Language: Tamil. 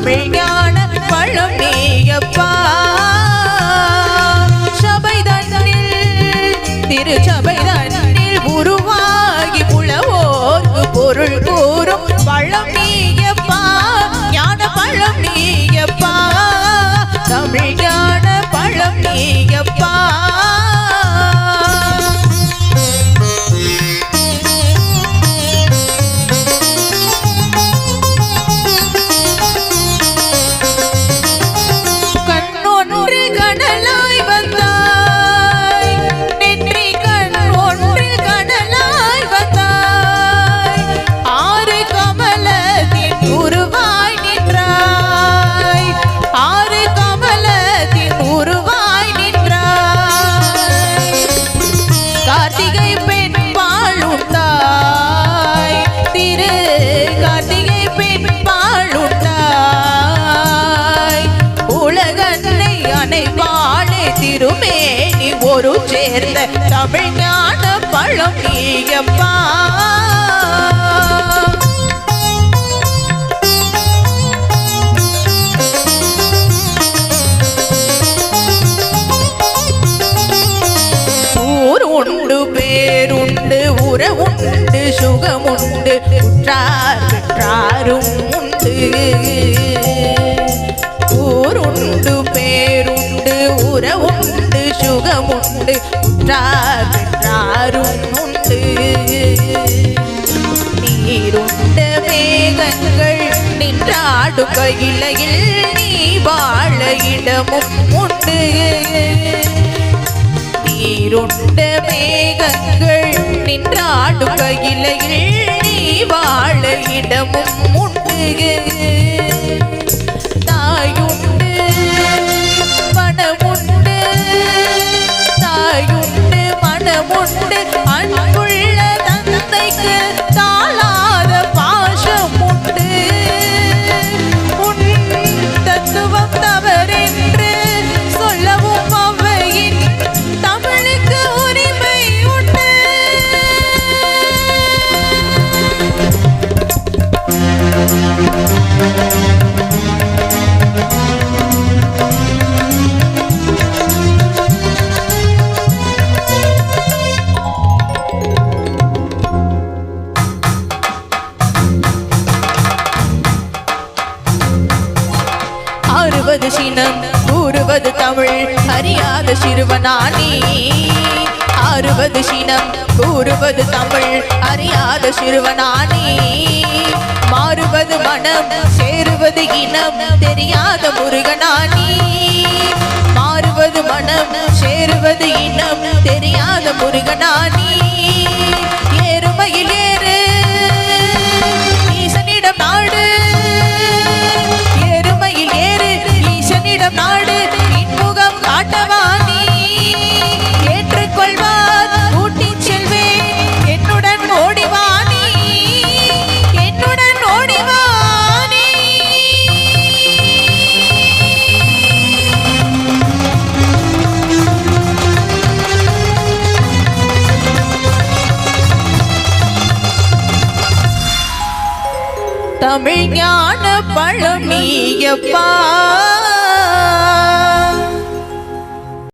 தமிழ் ஞான பழம் நீயப்பா சபை தன்னில் திருச்சபை தன்னில் உருவாகி புலவோர்க்கு பொருள் கூறும் பழம் நீயப்பா ஞான பழம் நீயப்பா தமிழ் ஞான பழம் நீயப்பா திருமேனி ஒரு சேர்ந்த தமிழ் ஞான பழம் நீயப்பா ஊர் உண்டு பேருண்டு உறவுண்டு சுகமுண்டு உற்றார் பெற்றாரும் உண்டு ஊருண்டு பேருண்டு உறவுண்டு சுகமுண்டு உற்றார் பெற்றாரும் உண்டு நீருண்ட மேகங்கள் நின்றாடும் கையிலையில் நீ வாழ இடமும் உண்டு நீருண்ட மேகங்கள் நின்றாடும் கையிலையில் நீ வாழ இடமும் உண்டு தாயுண்டு மனமுண்டு தாயுண்டு மனமுண்டு அன்புள்ள தந்தைக்கு தாளாத பாசம் உண்டு உன் தத்துவம் தவறென்று சொல்லவும் அவையின் தமிழுக்கு உரிமை உண்டு ஆறுவது சினம் கூறுவது தமிழ் அறியாத சிறுவனானி ஆறுவது சினம் கூறுவது தமிழ் அறியாத சிறுவனானி மாறுவது மனம் சேருவது இனம் தெரியாத முருகனானி மாறுவது மனம் சேருவது இனம் தெரியாத முருகனானி ஏறுமையில் ஏறு ஈசனிடம் நாடு ஏறுமையில் ஏறு ஈசனிடம் நாடு இன்முகம் காட்டவானி ஏற்றுக்கொள்வார் கூட்டிச் செல்வேன் என்னுடன் ஓடிவானி என்னுடன் ஓடிவானி தமிழ் ஞான பழம் நீயப்பா